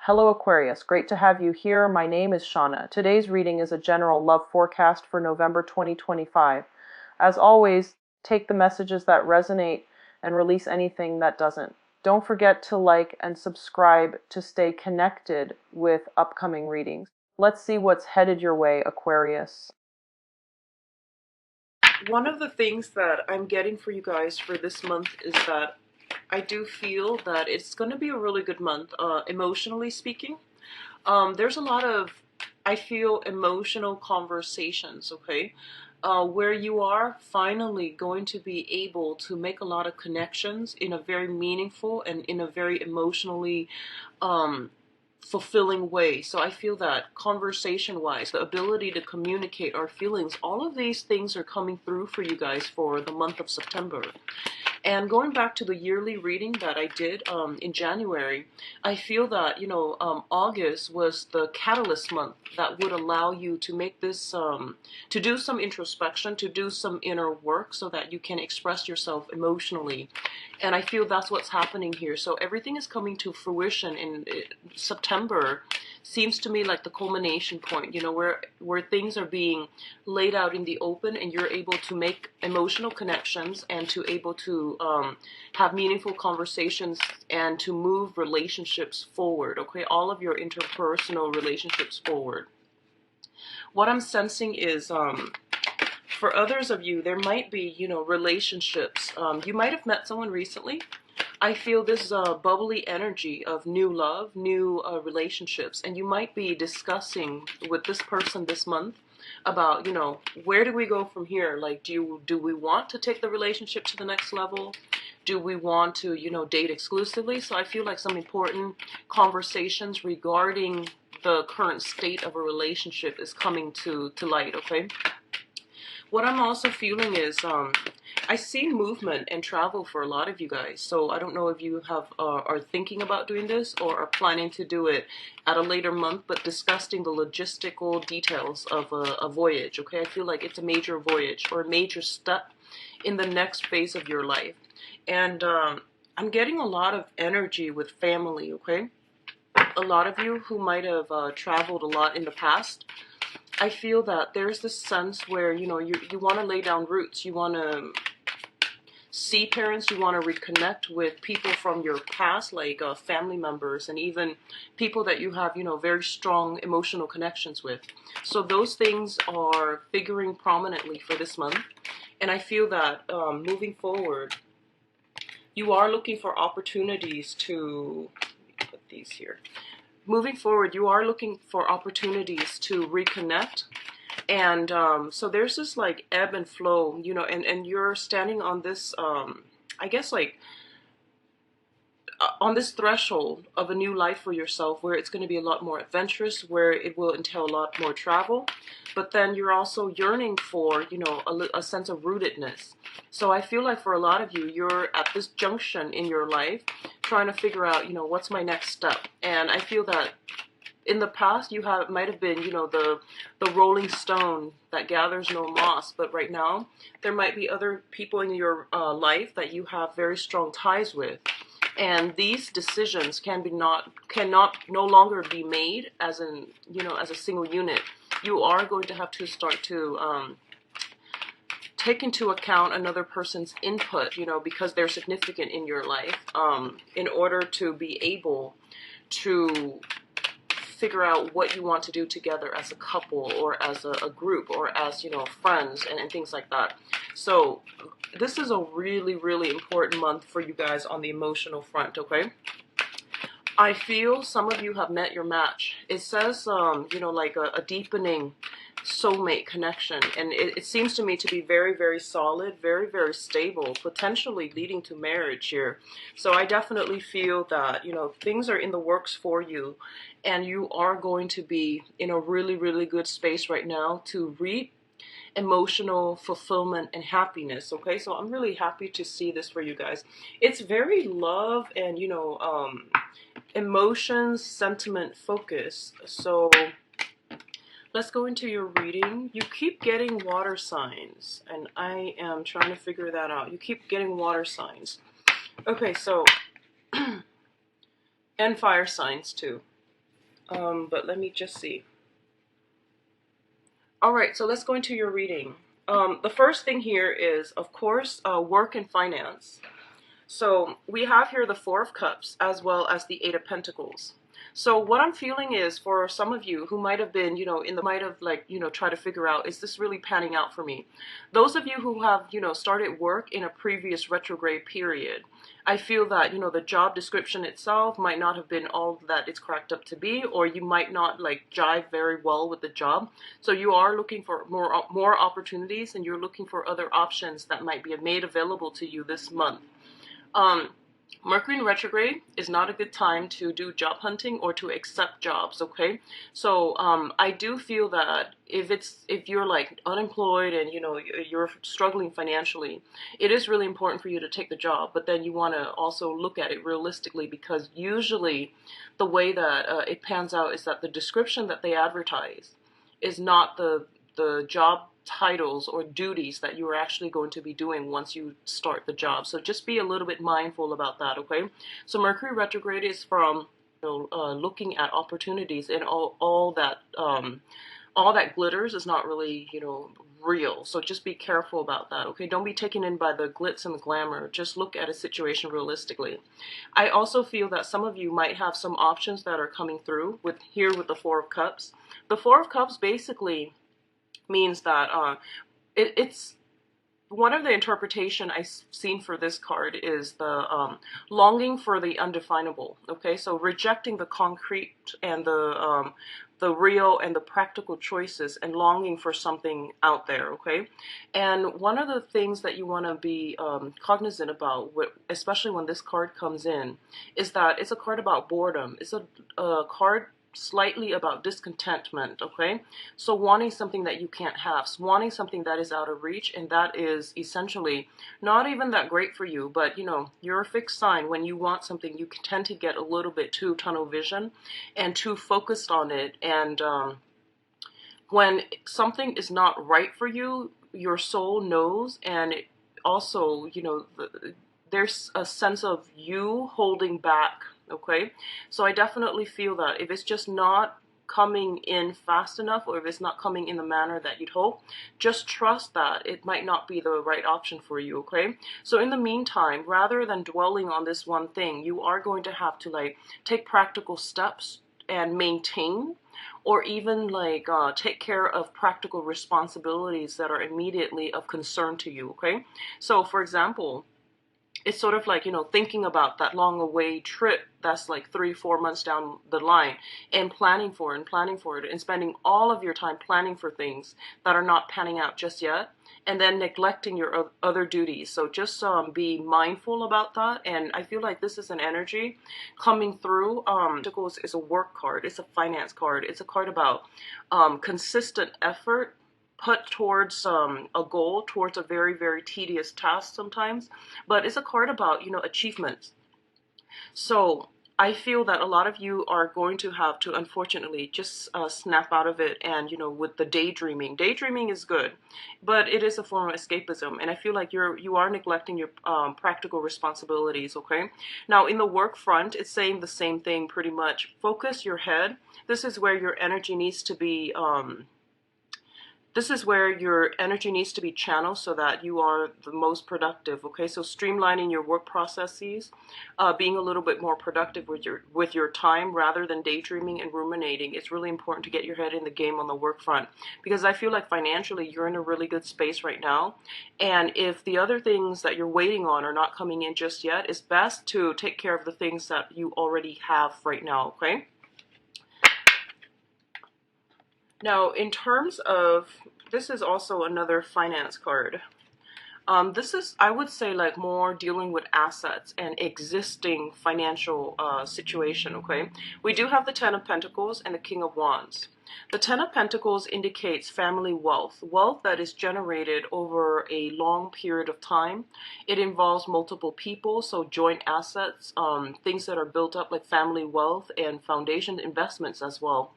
Hello Aquarius, great to have you here. My name is Shauna. Today's reading is a general love forecast for November 2025. As always, take the messages that resonate and release anything that doesn't. Don't forget to like and subscribe to stay connected with upcoming readings. Let's see what's headed your way, Aquarius. One of the things that I'm getting for you guys for this month is that I do feel that it's going to be a really good month, emotionally speaking. There's a lot of, I feel, emotional conversations, okay? Where you are finally going to be able to make a lot of connections in a very meaningful and in a very emotionally fulfilling way. So I feel that conversation-wise, the ability to communicate our feelings, all of these things are coming through for you guys for the month of September. And going back to the yearly reading that I did in January, I feel that, August was the catalyst month that would allow you to make this, to do some introspection, to do some inner work so that you can express yourself emotionally. And I feel that's what's happening here. So everything is coming to fruition in September. Seems to me like the culmination point, where things are being laid out in the open and you're able to make emotional connections and to able to have meaningful conversations and to move relationships forward, okay? All of your interpersonal relationships forward. What I'm sensing is for others of you, there might be, relationships. You might have met someone recently. I feel this bubbly energy of new love, new relationships, and you might be discussing with this person this month about, where do we go from here? Like, do we want to take the relationship to the next level? Do we want to, date exclusively? So I feel like some important conversations regarding the current state of a relationship is coming to light, okay? What I'm also feeling is I see movement and travel for a lot of you guys. So I don't know if you have are thinking about doing this or are planning to do it at a later month, but discussing the logistical details of a voyage, okay? I feel like it's a major voyage or a major step in the next phase of your life. And I'm getting a lot of energy with family, okay? A lot of you who might have traveled a lot in the past, I feel that there's this sense where, you want to lay down roots. You want to see parents. You want to reconnect with people from your past, like family members and even people that you have, very strong emotional connections with. So those things are figuring prominently for this month. And I feel that moving forward, you are looking for opportunities to, let me put these here. Moving forward, you are looking for opportunities to reconnect. And so there's this like ebb and flow, and you're standing on this, I guess like on this threshold of a new life for yourself where it's going to be a lot more adventurous, where it will entail a lot more travel, but then you're also yearning for, a sense of rootedness. So I feel like for a lot of you, you're at this junction in your life trying to figure out, what's my next step. And I feel that in the past, might have been, the rolling stone that gathers no moss. But right now, there might be other people in your life that you have very strong ties with. And these decisions cannot no longer be made as as a single unit. You are going to have to start to take into account another person's input, because they're significant in your life, in order to be able to figure out what you want to do together as a couple or as a group or as, friends and things like that. So this is a really, really important month for you guys on the emotional front, okay? I feel some of you have met your match. It says, like a deepening soulmate connection. And it seems to me to be very, very solid, very, very stable, potentially leading to marriage here. So I definitely feel that, things are in the works for you. And you are going to be in a really, really good space right now to reap emotional fulfillment and happiness, okay? So I'm really happy to see this for you guys. It's very love and, emotions, sentiment, focus. So let's go into your reading. You keep getting water signs, and I am trying to figure that out. You keep getting water signs. Okay, so, and fire signs too. But let me just see. All right, so let's go into your reading. The first thing here is, of course, work and finance. So we have here the Four of Cups as well as the Eight of Pentacles. So what I'm feeling is, for some of you who might have been, might have like, try to figure out, is this really panning out for me? Those of you who have, started work in a previous retrograde period, I feel that, the job description itself might not have been all that it's cracked up to be, or you might not like jive very well with the job. So you are looking for more opportunities, and you're looking for other options that might be made available to you this month. Um, Mercury in retrograde is not a good time to do job hunting or to accept jobs, okay? So I do feel that if you're like unemployed and you're struggling financially, it is really important for you to take the job, but then you want to also look at it realistically, because usually the way that it pans out is that the description that they advertise is not the job titles or duties that you're actually going to be doing once you start the job. So just be a little bit mindful about that, okay? So Mercury retrograde is from looking at opportunities, and all that glitters is not really real. So just be careful about that, okay? Don't be taken in by the glitz and the glamour. Just look at a situation realistically. I also feel that some of you might have some options that are coming through with the Four of Cups. The Four of Cups basically means that it's one of the interpretation I've seen for this card is the longing for the undefinable. Okay, so rejecting the concrete and the real and the practical choices, and longing for something out there. Okay, and one of the things that you want to be cognizant about, especially when this card comes in, is that it's a card about boredom. It's a card slightly about discontentment, okay? So wanting something that you can't have, wanting something that is out of reach, and that is essentially not even that great for you, but you're a fixed sign. When you want something, you tend to get a little bit too tunnel vision and too focused on it, and when something is not right for you, your soul knows, and it also, there's a sense of you holding back, okay? So I definitely feel that if it's just not coming in fast enough, or if it's not coming in the manner that you'd hope, just trust that it might not be the right option for you, okay? So in the meantime, rather than dwelling on this one thing, you are going to have to like take practical steps and maintain, or even like take care of practical responsibilities that are immediately of concern to you, okay? So for example, it's sort of like, thinking about that long away trip that's like 3-4 months down the line, and planning for it, and spending all of your time planning for things that are not panning out just yet, and then neglecting your other duties. So just be mindful about that. And I feel like this is an energy coming through. Pentacles is a work card. It's a finance card. It's a card about consistent effort put towards a goal, towards a very, very tedious task sometimes. But it's a card about, achievements. So I feel that a lot of you are going to have to, unfortunately, just snap out of it. And, with the daydreaming is good, but it is a form of escapism. And I feel like you are neglecting your practical responsibilities, okay? Now, in the work front, it's saying the same thing pretty much. Focus your head. This is where your energy needs to be channeled so that you are the most productive, okay? So streamlining your work processes, being a little bit more productive with your time rather than daydreaming and ruminating. It's really important to get your head in the game on the work front, because I feel like financially you're in a really good space right now. And if the other things that you're waiting on are not coming in just yet, it's best to take care of the things that you already have right now, okay? Now, in terms of, this is also another finance card. This is, I would say, like more dealing with assets and existing financial situation, okay? We do have the Ten of Pentacles and the King of Wands. The Ten of Pentacles indicates family wealth, wealth that is generated over a long period of time. It involves multiple people, so joint assets, things that are built up like family wealth, and foundation investments as well.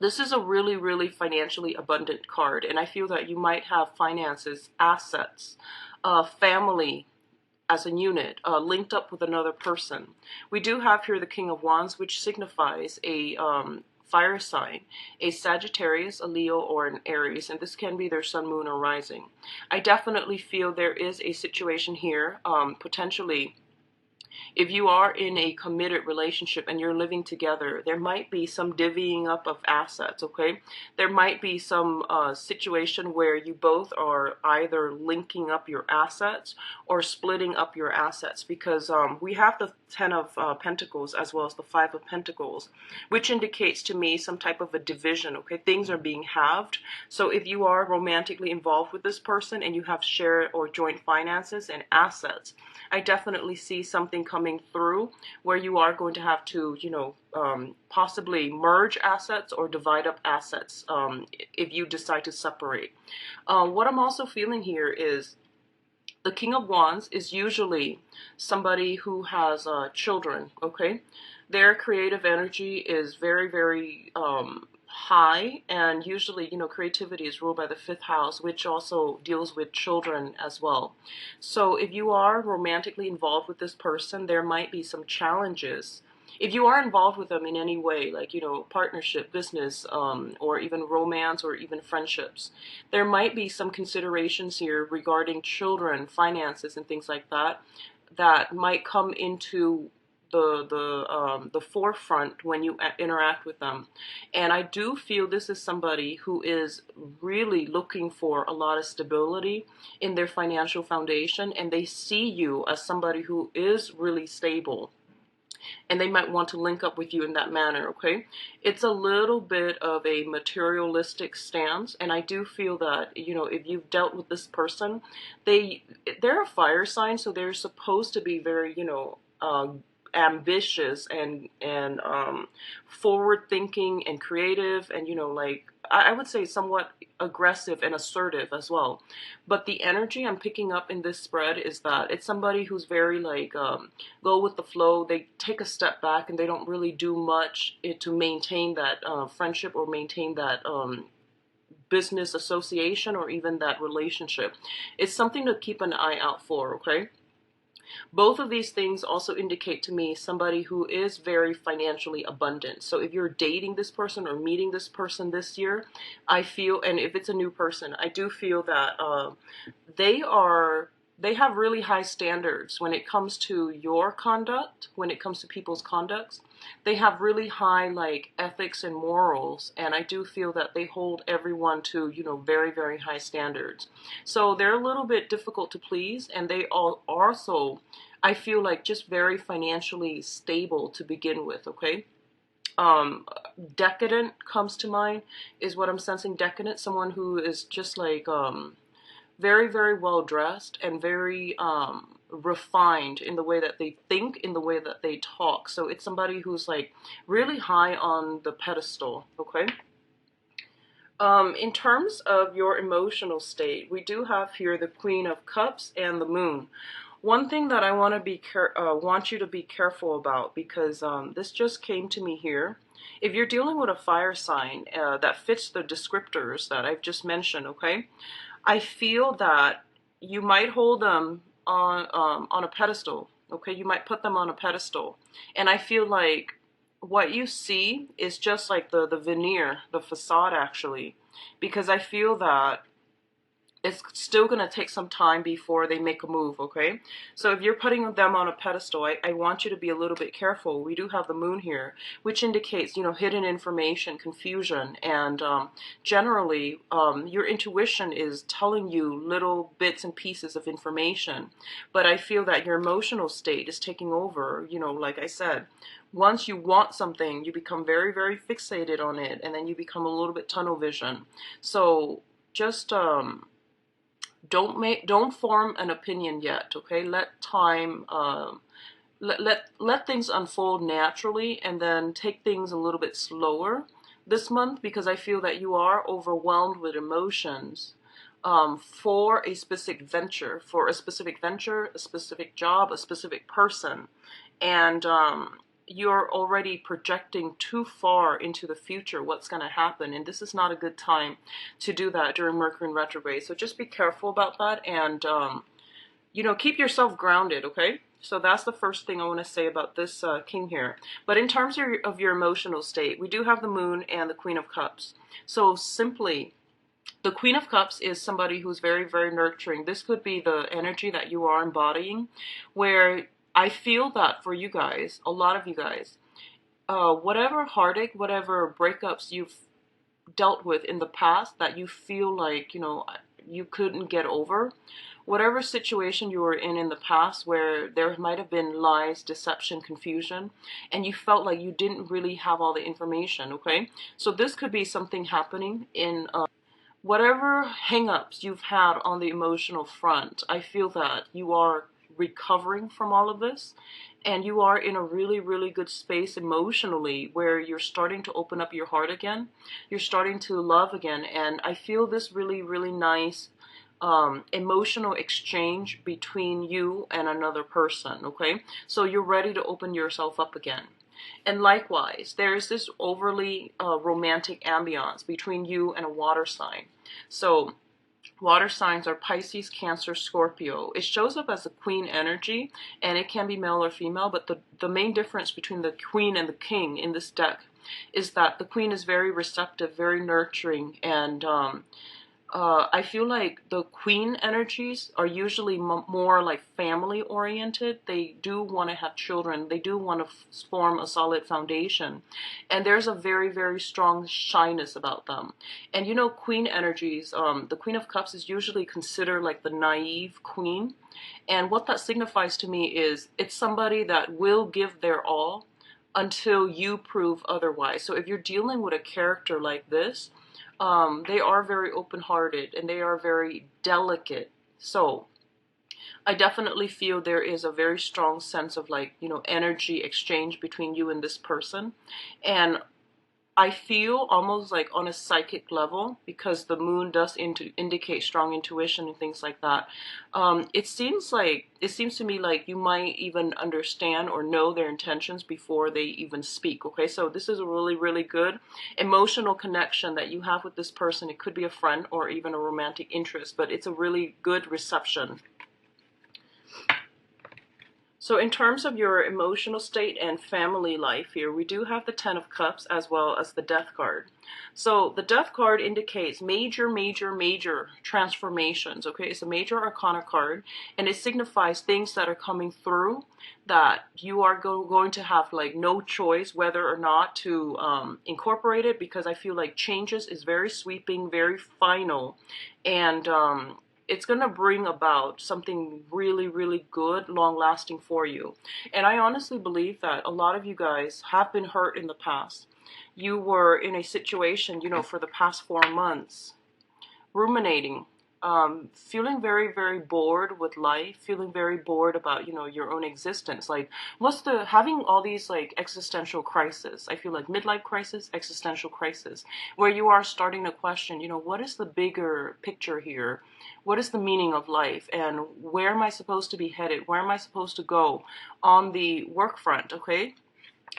This is a really, really financially abundant card, and I feel that you might have finances, assets, family as a unit, linked up with another person. We do have here the King of Wands, which signifies a fire sign, a Sagittarius, a Leo, or an Aries, and this can be their sun, moon, or rising. I definitely feel there is a situation here, potentially if you are in a committed relationship and you're living together, there might be some divvying up of assets, okay? There might be some situation where you both are either linking up your assets or splitting up your assets, because we have the Ten of Pentacles as well as the Five of Pentacles, which indicates to me some type of a division, okay? Things are being halved. So if you are romantically involved with this person and you have shared or joint finances and assets, I definitely see something coming through where you are going to have to, possibly merge assets or divide up assets if you decide to separate. What I'm also feeling here is the King of Wands is usually somebody who has children, okay? Their creative energy is very, very high, and usually, creativity is ruled by the fifth house, which also deals with children as well. So if you are romantically involved with this person, there might be some challenges. If you are involved with them in any way, like, partnership, business, or even romance, or even friendships, there might be some considerations here regarding children, finances, and things like that, that might come into the forefront when you interact with them. And I do feel this is somebody who is really looking for a lot of stability in their financial foundation, and they see you as somebody who is really stable, and they might want to link up with you in that manner, okay? It's a little bit of a materialistic stance, and I do feel that, if you've dealt with this person, they're a fire sign, so they're supposed to be very, ambitious and forward thinking and creative, and like, I would say somewhat aggressive and assertive as well. But the energy I'm picking up in this spread is that it's somebody who's very like go with the flow. They take a step back and they don't really do much to maintain that friendship or maintain that business association or even that relationship. It's something to keep an eye out for, okay? Both of these things also indicate to me somebody who is very financially abundant. So if you're dating this person or meeting this person this year, I feel, and if it's a new person, I do feel that they have really high standards when it comes to your conduct, when it comes to people's conducts. They have really high like ethics and morals, and I do feel that they hold everyone to, very, very high standards. So they're a little bit difficult to please, and they all also, I feel like, just very financially stable to begin with, okay? Decadent comes to mind is what I'm sensing. Decadent, someone who is just like very, very well dressed and very refined in the way that they think, in the way that they talk. So it's somebody who's like really high on the pedestal, okay? In terms of your emotional state, we do have here the Queen of Cups and the Moon. One thing that I want you to be careful about, because this just came to me here. If you're dealing with a fire sign that fits the descriptors that I've just mentioned, okay, I feel that you might hold them on a pedestal, okay? You might put them on a pedestal, and I feel like what you see is just like the veneer, the facade, actually, because I feel that it's still going to take some time before they make a move, okay? So if you're putting them on a pedestal, I want you to be a little bit careful. We do have the moon here, which indicates, hidden information, confusion, and generally, your intuition is telling you little bits and pieces of information. But I feel that your emotional state is taking over, like I said. Once you want something, you become very, very fixated on it, and then you become a little bit tunnel vision. So just don't form an opinion yet, okay? Let time let things unfold naturally, and then take things a little bit slower this month, because I feel that you are overwhelmed with emotions for a specific venture, a specific job, a specific person, and you're already projecting too far into the future what's going to happen, and this is not a good time to do that during Mercury in retrograde. So just be careful about that, and you know, keep yourself grounded, okay? So that's the first thing I want to say about this king here. But in terms of your emotional state, we do have the moon and the Queen of Cups. So simply, the Queen of Cups is somebody who's very, very nurturing. This could be the energy that you are embodying, where I feel that for you guys, a lot of you guys, whatever heartache, whatever breakups you've dealt with in the past that you feel like, you know, you couldn't get over, whatever situation you were in the past where there might have been lies, deception, confusion, and you felt like you didn't really have all the information, okay? So this could be something happening in whatever hang-ups you've had on the emotional front. I feel that you are recovering from all of this, and you are in a really, really good space emotionally where you're starting to open up your heart again. You're starting to love again, and I feel this really, really nice emotional exchange between you and another person, okay? So you're ready to open yourself up again. And likewise, there is this overly romantic ambiance between you and a water sign. So water signs are Pisces, Cancer, Scorpio. It shows up as the queen energy, and it can be male or female, but the main difference between the queen and the king in this deck is that the queen is very receptive, very nurturing, and I feel like the queen energies are usually more like family oriented. They do want to have children. They do want to form a solid foundation. And there's a very, very strong shyness about them. And you know, queen energies, the Queen of Cups is usually considered like the naive queen. And what that signifies to me is it's somebody that will give their all until you prove otherwise. So if you're dealing with a character like this, they are very open-hearted and they are very delicate. So I definitely feel there is a very strong sense of, like, you know, energy exchange between you and this person. And I feel almost like on a psychic level, because the moon does indicate strong intuition and things like that. It seems to me like you might even understand or know their intentions before they even speak. Okay, so this is a really, really good emotional connection that you have with this person. It could be a friend or even a romantic interest, but it's a really good reception. So in terms of your emotional state and family life here, we do have the Ten of Cups as well as the Death card. So the Death card indicates major, major, major transformations, okay? It's a major arcana card, and it signifies things that are coming through that you are going to have like no choice whether or not to incorporate it, because I feel like changes is very sweeping, very final, and it's going to bring about something really, really good, long-lasting for you. And I honestly believe that a lot of you guys have been hurt in the past. You were in a situation, you know, for the past 4 months, ruminating, feeling very, very bored with life, feeling very bored about, you know, your own existence. Like, having all these like existential crises. I feel like midlife crisis, existential crisis, where you are starting to question, you know, what is the bigger picture here? What is the meaning of life? And where am I supposed to be headed? Where am I supposed to go on the work front? Okay.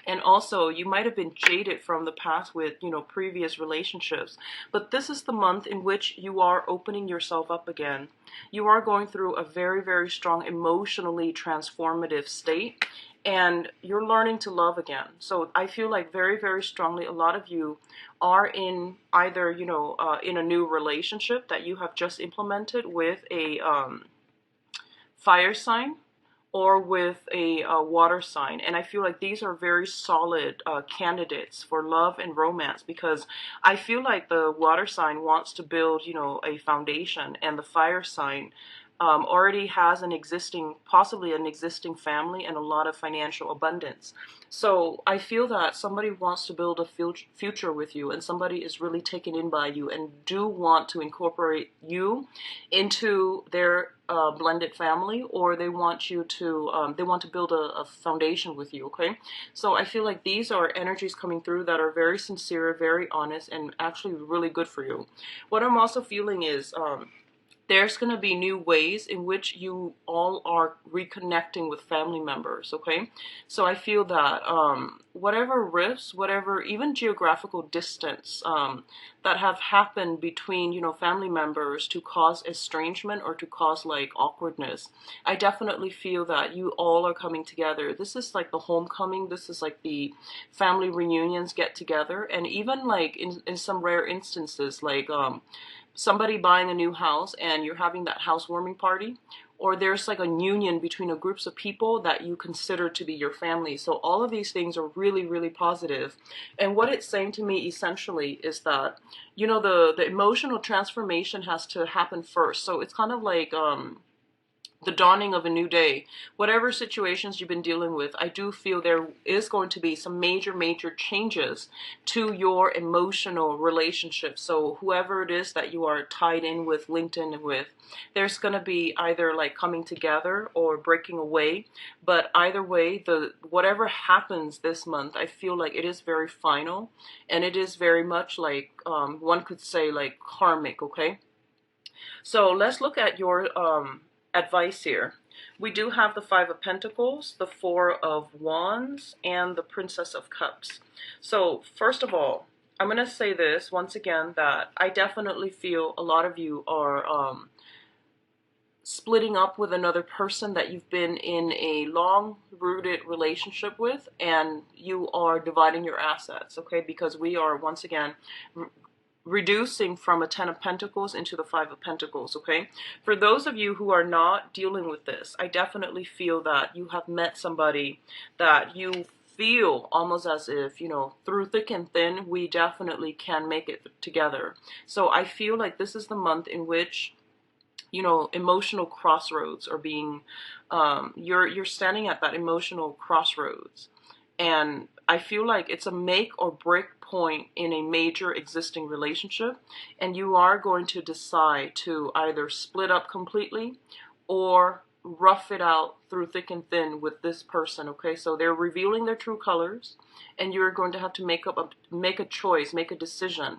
And also, you might have been jaded from the past with, you know, previous relationships. But this is the month in which you are opening yourself up again. You are going through a very, very strong, emotionally transformative state. And you're learning to love again. So I feel like very, very strongly a lot of you are in either, you know, in a new relationship that you have just implemented with a fire sign, or with a water sign. And I feel like these are very solid candidates for love and romance, because I feel like the water sign wants to build, you know, a foundation, and the fire sign already has possibly an existing family and a lot of financial abundance. So I feel that somebody wants to build a future with you, and somebody is really taken in by you and do want to incorporate you into their blended family, or they want to build a foundation with you. Okay, so I feel like these are energies coming through that are very sincere, very honest, and actually really good for you. What I'm also feeling is there's going to be new ways in which you all are reconnecting with family members, okay? So I feel that whatever rifts, whatever even geographical distance that have happened between, you know, family members to cause estrangement or to cause like awkwardness, I definitely feel that you all are coming together. This is like the homecoming. This is like the family reunions get together. And even like in some rare instances, like somebody buying a new house and you're having that housewarming party, or there's like a union between a groups of people that you consider to be your family. So all of these things are really, really positive. And what it's saying to me essentially is that, you know, the emotional transformation has to happen first. So it's kind of like the dawning of a new day. Whatever situations you've been dealing with, I do feel there is going to be some major, major changes to your emotional relationship. So whoever it is that you are tied in with, linked in with, there's going to be either like coming together or breaking away. But either way, the whatever happens this month, I feel like it is very final, and it is very much like one could say like karmic, okay? So let's look at your advice here. We do have the Five of Pentacles, the Four of Wands, and the Princess of Cups. So first of all, I'm going to say this once again, that I definitely feel a lot of you are splitting up with another person that you've been in a long-rooted relationship with, and you are dividing your assets, okay? Because we are, once again, reducing from a Ten of Pentacles into the Five of Pentacles, okay? For those of you who are not dealing with this, I definitely feel that you have met somebody that you feel almost as if, you know, through thick and thin, we definitely can make it together. So I feel like this is the month in which, you know, emotional crossroads are being, you're standing at that emotional crossroads. And I feel like it's a make or break point in a major existing relationship. And you are going to decide to either split up completely or rough it out through thick and thin with this person, okay? So they're revealing their true colors, and you're going to have to make a choice, make a decision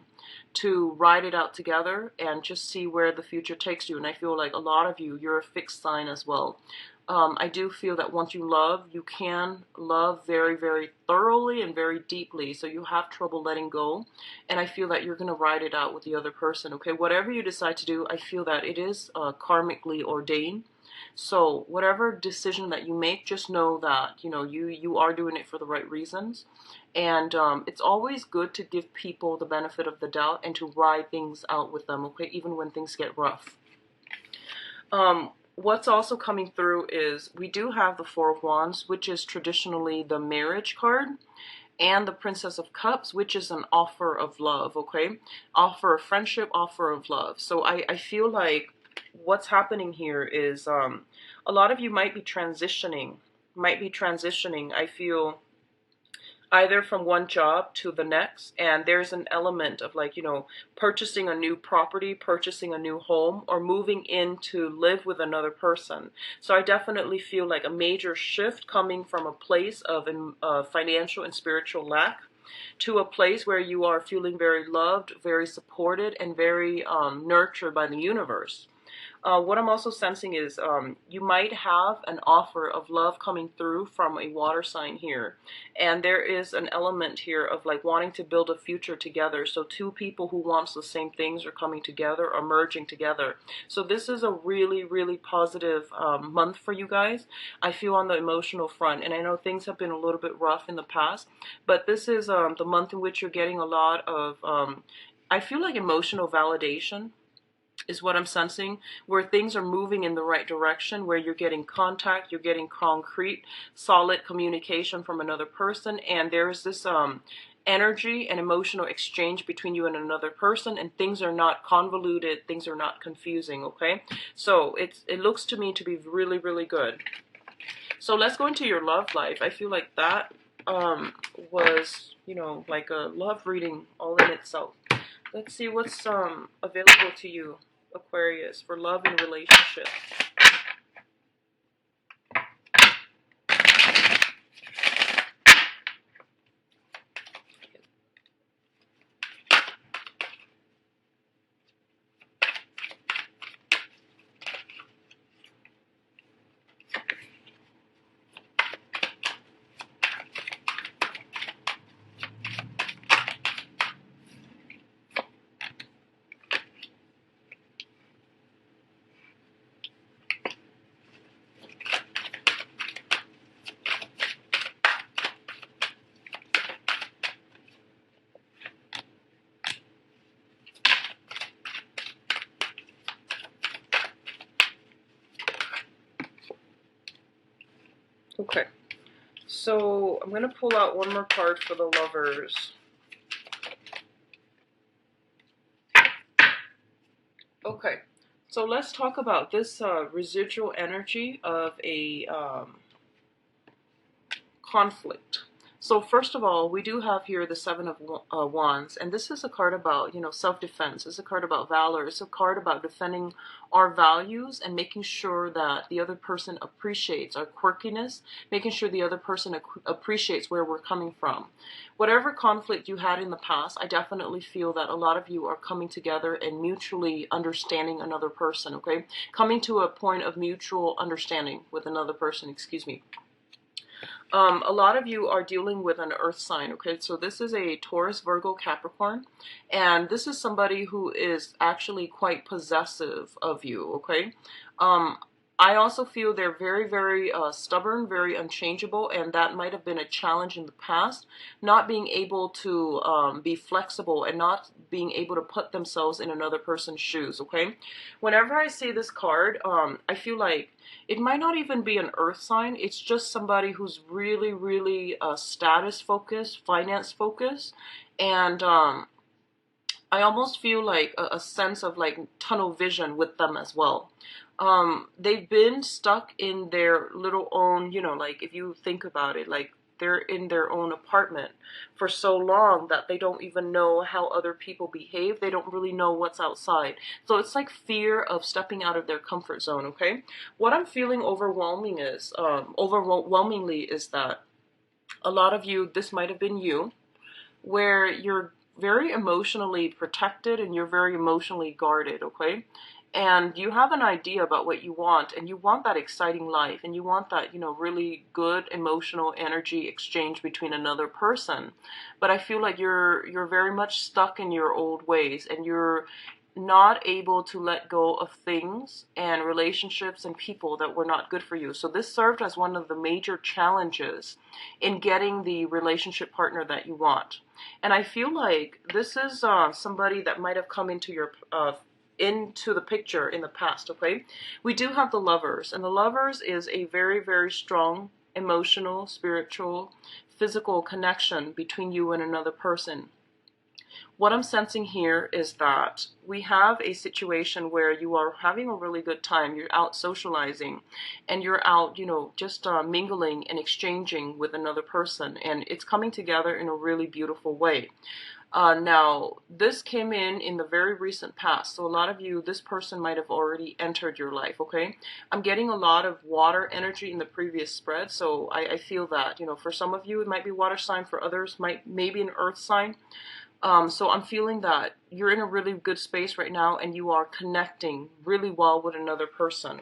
to ride it out together and just see where the future takes you. And I feel like a lot of you, you're a fixed sign as well. I do feel that once you love, you can love very, very thoroughly and very deeply. So you have trouble letting go. And I feel that you're going to ride it out with the other person, okay? Whatever you decide to do, I feel that it is karmically ordained. So whatever decision that you make, just know that, you know, you are doing it for the right reasons. And it's always good to give people the benefit of the doubt and to ride things out with them, okay, even when things get rough. What's also coming through is we do have the Four of Wands, which is traditionally the marriage card, and the Princess of Cups, which is an offer of love, okay? Offer of friendship, offer of love. So I feel like what's happening here is a lot of you might be transitioning, I feel, either from one job to the next, and there's an element of like, you know, purchasing a new property, purchasing a new home, or moving in to live with another person. So I definitely feel like a major shift coming from a place of financial and spiritual lack to a place where you are feeling very loved, very supported, and very nurtured by the universe. What I'm also sensing is you might have an offer of love coming through from a water sign here. And there is an element here of like wanting to build a future together. So two people who wants the same things are coming together or merging together. So this is a really, really positive month for you guys. I feel on the emotional front. And I know things have been a little bit rough in the past. But this is the month in which you're getting a lot of, I feel like emotional validation is what I'm sensing, where things are moving in the right direction, where you're getting contact, you're getting concrete, solid communication from another person, and there's this energy and emotional exchange between you and another person, and things are not convoluted, things are not confusing, okay? So it looks to me to be really, really good. So let's go into your love life. I feel like that was, you know, like a love reading all in itself. Let's see what's available to you, Aquarius, for love and relationship. Okay. So I'm going to pull out one more card for the lovers. Okay. So let's talk about this residual energy of a conflict. So first of all, we do have here the Seven of Wands, and this is a card about, self-defense. It's a card about valor. It's a card about defending our values and making sure that the other person appreciates our quirkiness, making sure the other person appreciates where we're coming from. Whatever conflict you had in the past, I definitely feel that a lot of you are coming together and mutually understanding another person, okay? Coming to a point of mutual understanding with another person, excuse me. A lot of you are dealing with an earth sign, okay? So this is a Taurus, Virgo, Capricorn, and this is somebody who is actually quite possessive of you, okay? I also feel they're very, very stubborn, very unchangeable, and that might have been a challenge in the past, not being able to be flexible and not being able to put themselves in another person's shoes, okay? Whenever I see this card, I feel like it might not even be an earth sign. It's just somebody who's really, really status focused, finance focused, and I almost feel like a sense of like tunnel vision with them as well. They've been stuck in their little own, like if you think about it, like they're in their own apartment for so long that they don't even know how other people behave. They don't really know what's outside. So it's like fear of stepping out of their comfort zone, okay? What I'm feeling overwhelmingly is that a lot of you, this might have been you, where you're very emotionally protected and you're very emotionally guarded, okay? And you have an idea about what you want, and you want that exciting life, and you want that, really good emotional energy exchange between another person. But I feel like you're very much stuck in your old ways, and you're not able to let go of things and relationships and people that were not good for you. So this served as one of the major challenges in getting the relationship partner that you want. And I feel like this is somebody that might have come into the picture in the past, okay? We do have the Lovers, and the Lovers is a very, very strong emotional, spiritual, physical connection between you and another person. What I'm sensing here is that we have a situation where you are having a really good time. You're out socializing and you're out, just mingling and exchanging with another person. And it's coming together in a really beautiful way. Now, this came in the very recent past. So a lot of you, this person might have already entered your life, okay? I'm getting a lot of water energy in the previous spread. So I feel that, for some of you, it might be water sign. For others, maybe an earth sign. So I'm feeling that you're in a really good space right now and you are connecting really well with another person.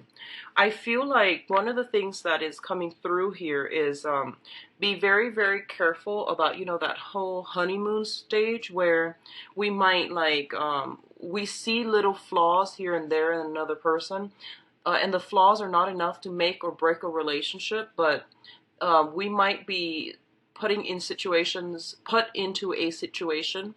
I feel like one of the things that is coming through here is be very, very careful about, that whole honeymoon stage where we might we see little flaws here and there in another person. And the flaws are not enough to make or break a relationship, but we might be put into a situation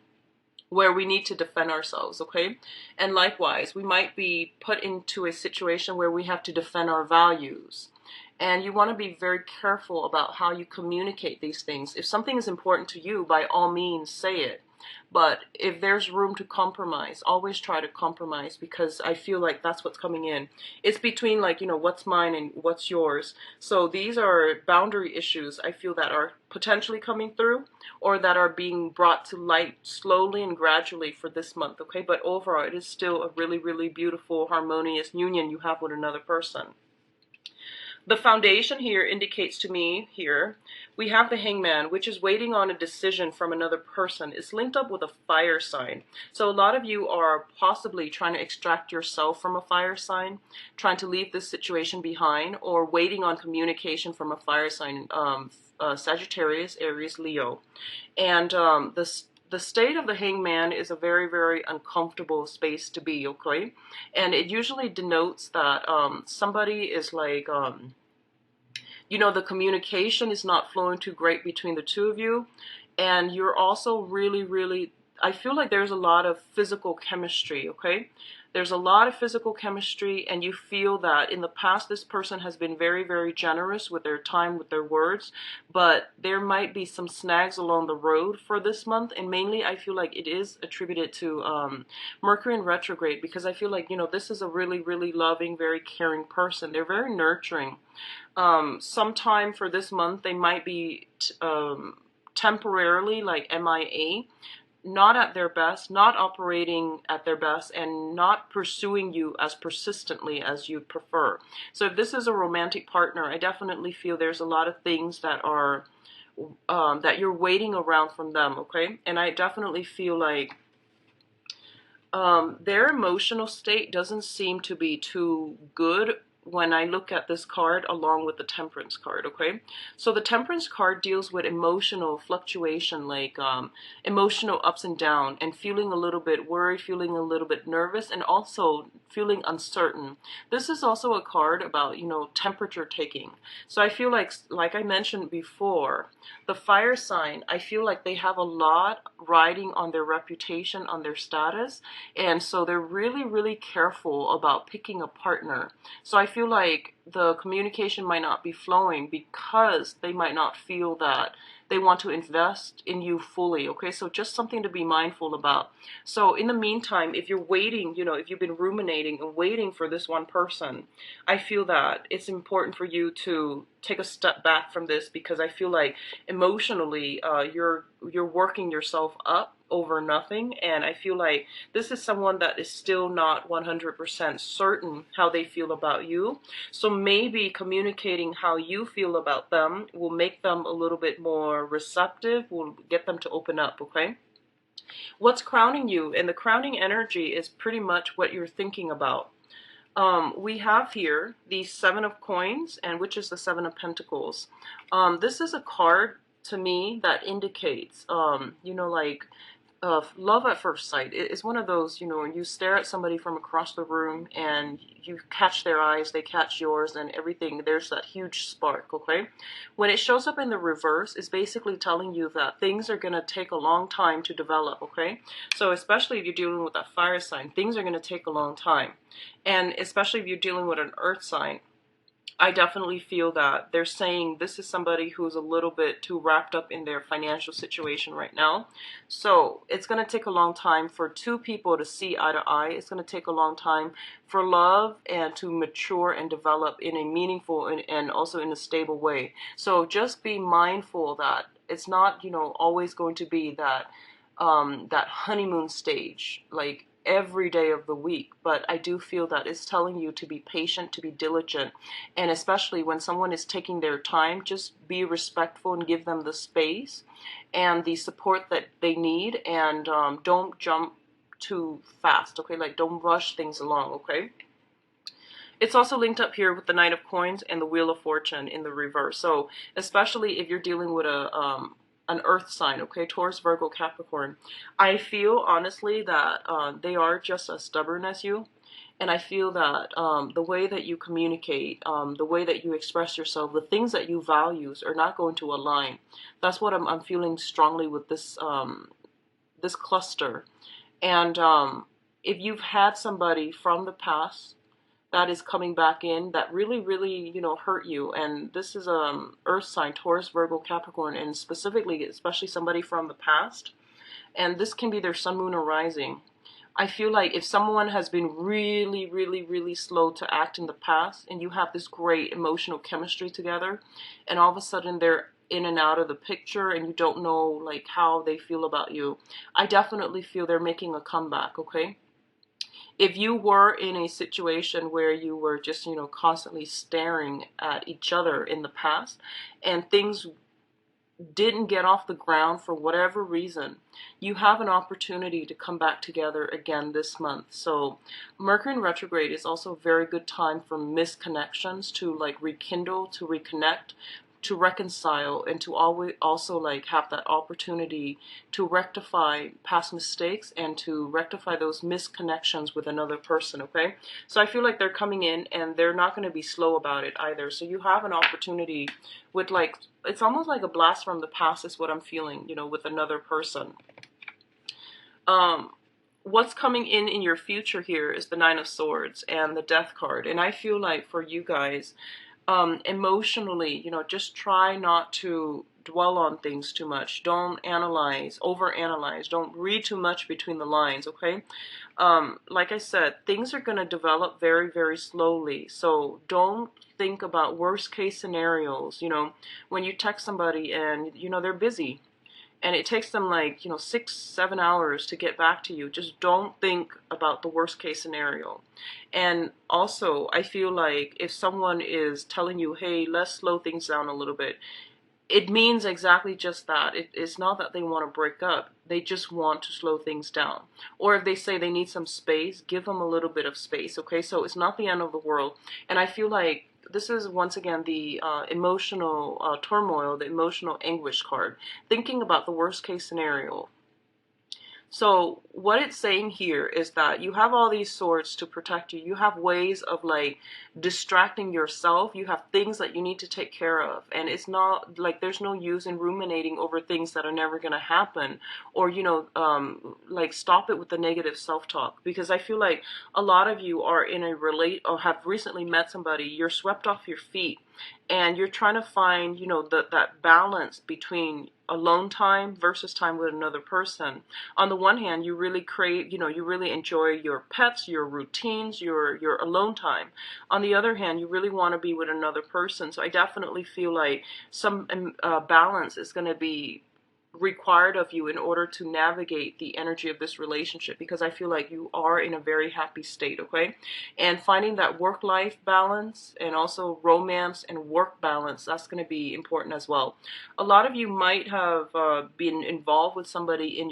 where we need to defend ourselves, okay? And likewise, we might be put into a situation where we have to defend our values. And you want to be very careful about how you communicate these things. If something is important to you, by all means, say it. But if there's room to compromise, always try to compromise, because I feel like that's what's coming in. It's between what's mine and what's yours. So these are boundary issues I feel that are potentially coming through or that are being brought to light slowly and gradually for this month, okay? But overall, it is still a really, really beautiful, harmonious union you have with another person. The foundation here indicates to me here, we have the Hangman, which is waiting on a decision from another person. It's linked up with a fire sign. So a lot of you are possibly trying to extract yourself from a fire sign, trying to leave this situation behind, or waiting on communication from a fire sign, Sagittarius, Aries, Leo. And the state of the Hangman is a very, very uncomfortable space to be, okay? And it usually denotes that somebody is like, the communication is not flowing too great between the two of you. And you're also really, really, I feel like there's a lot of physical chemistry, okay? There's a lot of physical chemistry, and you feel that in the past this person has been very, very generous with their time, with their words, but there might be some snags along the road for this month. And mainly I feel like it is attributed to Mercury in retrograde, because I feel like, you know, this is a really, really loving, very caring person. They're very nurturing. Sometime for this month they might be temporarily like MIA, not at their best, not operating at their best, and not pursuing you as persistently as you'd prefer. So if this is a romantic partner, I definitely feel there's a lot of things that are that you're waiting around from them, okay? And I definitely feel like their emotional state doesn't seem to be too good when I look at this card along with the Temperance card, okay? So the Temperance card deals with emotional fluctuation, like emotional ups and downs, and feeling a little bit worried, feeling a little bit nervous, and also feeling uncertain. This is also a card about, you know, temperature taking. So I feel like I mentioned before, the fire sign, I feel like they have a lot riding on their reputation, on their status, and so they're really, really careful about picking a partner. So I feel like the communication might not be flowing because they might not feel that they want to invest in you fully, okay? So just something to be mindful about. So in the meantime, if you're waiting, you know, if you've been ruminating and waiting for this one person, I feel that it's important for you to take a step back from this, because I feel like emotionally you're working yourself up over nothing. And I feel like this is someone that is still not 100% certain how they feel about you. So maybe communicating how you feel about them will make them a little bit more receptive, will get them to open up, okay? What's crowning you? And the crowning energy is pretty much what you're thinking about. We have here the Seven of Coins, and which is the Seven of Pentacles. This is a card to me that indicates, you know, like love at first sight. It's one of those, you know, when you stare at somebody from across the room and you catch their eyes, they catch yours, and everything, there's that huge spark, okay? When it shows up in the reverse, it's basically telling you that things are going to take a long time to develop, okay? So especially if you're dealing with that fire sign, things are going to take a long time. And especially if you're dealing with an earth sign, I definitely feel that they're saying this is somebody who's a little bit too wrapped up in their financial situation right now. So it's going to take a long time for two people to see eye to eye. It's going to take a long time for love and to mature and develop in a meaningful and also in a stable way. So just be mindful that it's not, you know, always going to be that that honeymoon stage, like every day of the week. But I do feel that it's telling you to be patient, to be diligent, and especially when someone is taking their time, just be respectful and give them the space and the support that they need, and don't jump too fast, okay? Like, don't rush things along, okay? It's also linked up here with the Knight of Coins and the Wheel of Fortune in the reverse. So especially if you're dealing with an earth sign, okay, Taurus, Virgo, Capricorn, I feel honestly that they are just as stubborn as you. And I feel that the way that you communicate, the way that you express yourself, the things that you value are not going to align. That's what I'm feeling strongly with this this cluster. And if you've had somebody from the past that is coming back in that really, really, you know, hurt you, and this is earth sign, Taurus, Virgo, Capricorn, and specifically, especially somebody from the past, and this can be their sun, moon, or rising. I feel like if someone has been really, really, really slow to act in the past, and you have this great emotional chemistry together, and all of a sudden they're in and out of the picture and you don't know like how they feel about you, I definitely feel they're making a comeback, okay? If you were in a situation where you were just, you know, constantly staring at each other in the past and things didn't get off the ground for whatever reason, you have an opportunity to come back together again this month. So Mercury in retrograde is also a very good time for misconnections to like rekindle, to reconnect, to reconcile, and to always also like have that opportunity to rectify past mistakes and to rectify those misconnections with another person, okay? So I feel like they're coming in and they're not going to be slow about it either. So you have an opportunity with like, it's almost like a blast from the past is what I'm feeling, you know, with another person. what's coming in your future here is the Nine of Swords and the Death card. And I feel like for you guys, emotionally, just try not to dwell on things too much. Don't analyze, overanalyze. Don't read too much between the lines, okay? Like I said, things are going to develop very, very slowly. So don't think about worst case scenarios. When you text somebody and, they're busy and it takes them like 6-7 hours to get back to you, just don't think about the worst case scenario. And also, I feel like if someone is telling you, hey, let's slow things down a little bit, it means exactly just that. It's not that they want to break up, they just want to slow things down. Or if they say they need some space, give them a little bit of space, okay? So it's not the end of the world. And I feel like this is once again the emotional turmoil, the emotional anguish card, thinking about the worst case scenario. So what it's saying here is that you have all these swords to protect you. You have ways of like distracting yourself. You have things that you need to take care of. And it's not like there's no use in ruminating over things that are never going to happen, or, like stop it with the negative self-talk. Because I feel like a lot of you are in a or have recently met somebody, you're swept off your feet, and you're trying to find, that balance between alone time versus time with another person. On the one hand, you really crave, you really enjoy your pets, your routines, your alone time. On the other hand, you really want to be with another person. So I definitely feel like some balance is going to be required of you in order to navigate the energy of this relationship, because I feel like you are in a very happy state, okay? And finding that work-life balance and also romance and work balance, that's going to be important as well. A lot of you might have been involved with somebody in your